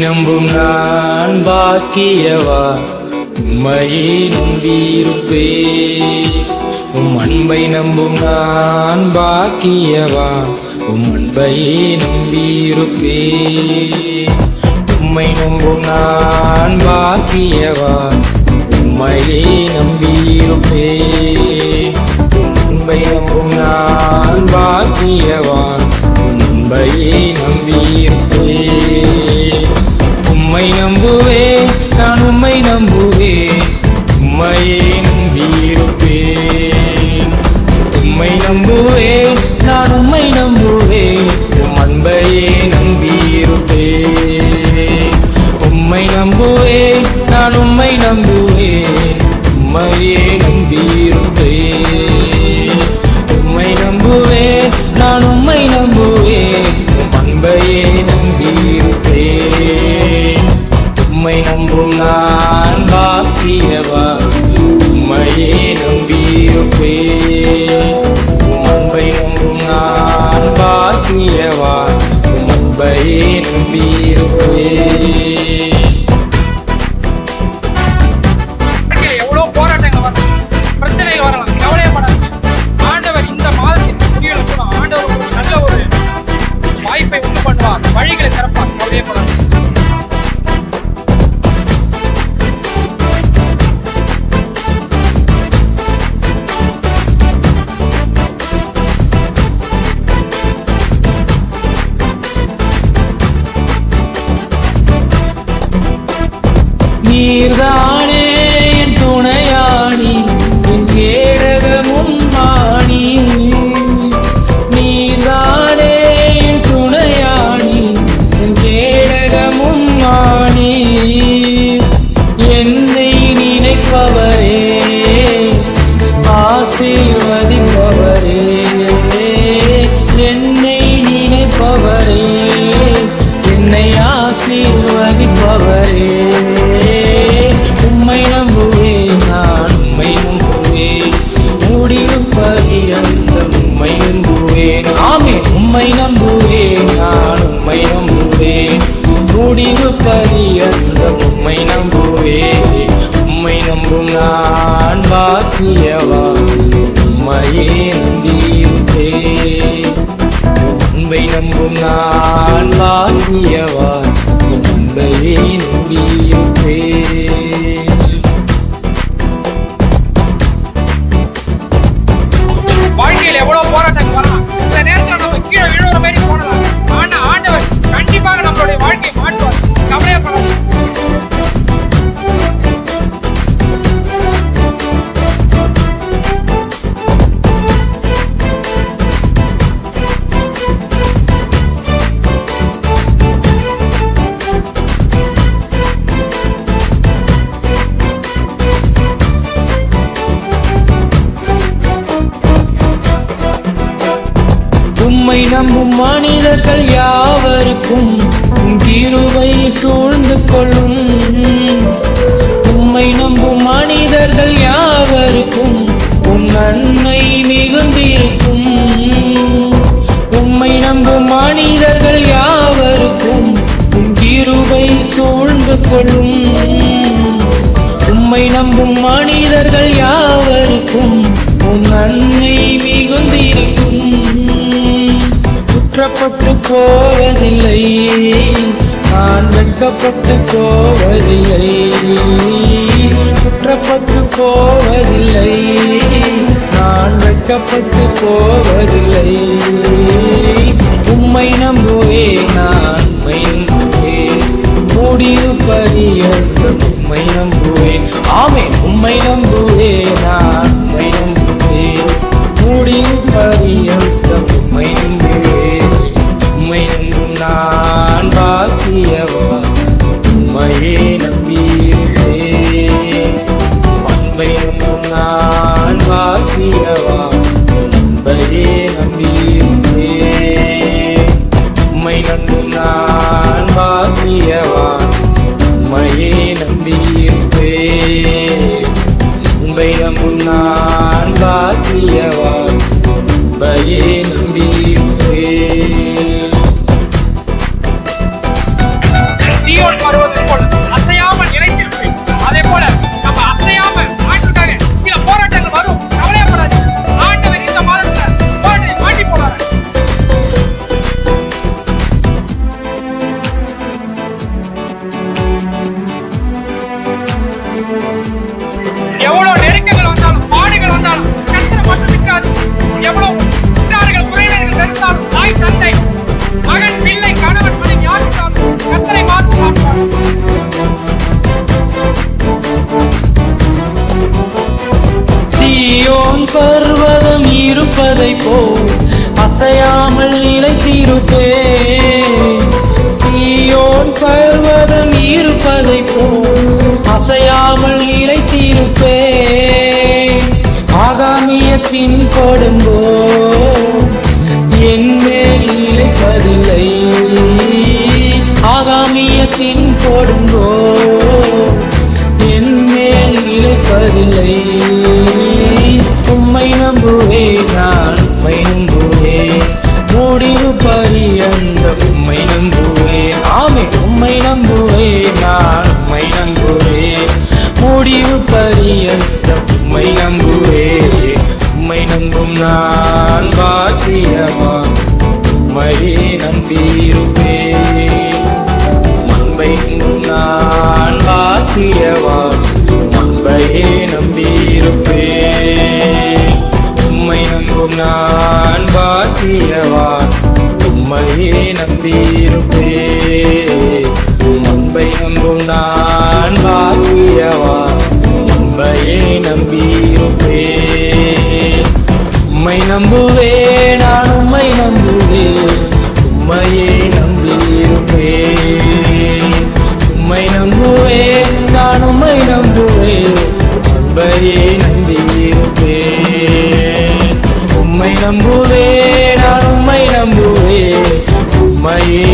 நம்பும் நான் பாக்கியவா, உம்மையே நம்பியிருப்பே. உம் அன்பை நம்பும் நான் பாக்கியவா, உம் அன்பையே நம்பியிருப்பே. உம்மை நம்பும் நான் பாக்கியவா, உம்மையே நம்பியிருப்பே. அன்பை நம்பும் நான் பாக்கியவான், அன்பையே நம்பியிருப்பே. உம்மை நம்புவே நான், உம்மை நம்புவே, உம்மையே நம்பியிருப்பே. உம்மை நம்புவே நான், உம்மை நம்புவே, உம் அன்பையே நம்பியிருப்பே. உம்மை நம்புவே நான், உம்மை நம்புவே, உம்மையே நம்பியிருப்பே. உம்மை நம்புவே நான், உம்மை நம்புவே, உம் அன்பையே நம்பியிருப்பே. உம்மை நம்பும் நான் பாக்கியவா, உம்மையே நம்பியிருப்பே. உம் அன்பை நம்பும் நான் பாக்கியவா, உம் அன்பையே நம்பியிருப்பே. வழிகளை திறப்பார். கவலையப்படாது. நீர்தானே என் துணையாணி, என் கேடகமும் மாணி. நீர்தானே என் துணையாணி, என் கேடகமும் மாணி. என்னை நினைப்பவரே, ஆசீர்வதிப்பவரே. என்னை நினைப்பவரே, என்னை ஆசீர்வதிப்பவரே. உம்மை நம்புவே நான், உம்மை நம்புவே, முடிவு பரியந்த உம்மை நம்புவேன். ஆமே, உம்மை நம்புவே நான், உம்மை நம்புவே, முடிவு பரியந்த உம்மை நம்புவே. உம்மை நம்பும் நான் பாக்கியவா, உம்மையே நம்பியிருப்பே. உம்மை நம்பும் நான் பாக்கியவா, உம்மையே நம்பியிருப்பே. வாழ்க்கையில் எவ்வளவு போராட்டங்கள் வரலாம். சில நேரத்தில் நம்ம கீழே விழுற மாதிரி போனலாம். ஆனா ஆண்டவர் கண்டிப்பாக நம்மளுடைய வாழ்க்கையை மாற்றுவார். கவலையப்படாது. உம்மை நம்பும் மனிதர்கள் யாவருக்கும் உம் கிருபை சூழ்ந்து கொள்ளும். உம்மை நம்பும் மனிதர்கள் யாவருக்கும் உம் நன்மை மிகுந்திருக்கும். உம்மை நம்பும் மனிதர்கள் யாவருக்கும் உம் கிருபை சூழ்ந்து கொள்ளும். உம்மை நம்பும் மனிதர்கள் யாவருக்கும் உம் நன்மை மிகுந்திருக்கும். குற்றப்பட்டு போவதில்லை, நான் வெட்கப்பட்டு போவதில்லை. குற்றப்பட்டு போவதில்லை, நான் வெட்கப்பட்டு போவதில்லை. உம்மை நம்புவே நான், உம்மை நம்புவே, முடிவு பரியந்த உம்மை நம்புவே. ஆமே, உம்மை நம்புவே நான், உம்மை நம்புவே, முடிவு பரியந்த உம்மை நம்புவே. உம்மை நம்பும் நான் பாக்கியவா, உம்மையே நம்பியிருப்பே. அன்பை நம்பும் நான் பாக்கியவா, அன்பையே நம்பியிருப்பே. உம்மை நம்பும் நான் பாக்கியவா, உம்மையே நம்பியிருப்பே. அன்பை நம்பும் நான் இருப்பதை போல் அசையாமல் நிலைத்திருப்பேன். சீயோன் பர்வதம் இருப்பதை போல் அசையாமல் நிலைத்திருப்பேன். ஆகாமியத்தின் கொடுங்கோ என் மேல் நிலைப்பதில்லை. ஆகாமியத்தின் கொடுங்கோ என் மேல் நிலைப்பதில்லை. உம்மை நம்புவே நான் உம்மை நம்புவே முடிவு பரியந்த உம்மை நம்புவே. ஆமே உம்மை நம்புவே நான் உம்மை நம்புவே முடிவு பரியந்த உம்மை நம்புவே. உம்மை நம்பும் நான் பாக்கியவான் உம்மையே நம்பியிருப்பேன். அன்பை நம்பும் நான் பாக்கியவான் அன்பையே நம்பியிருப்பேன். உம்மை நம்பும் நான் பாக்கியவான் உம்மையே நம்பியிருப்பேன். அன்பை நம்பும் நான் பாக்கியவான் அன்பையே நம்பியிருப்பேன். உம்மை நம்புவேன் நான் உம்மை நம்புவேன் உம்மையே நம்பியிருப்பேன். உம்மை நம்புவேன் நான் உம்மை நம்புவேன் அன்பையே நம்பியிருப்பேன். உம்மை நம்புவேன் நான் உம்மை நம்புவேன் உம்மையே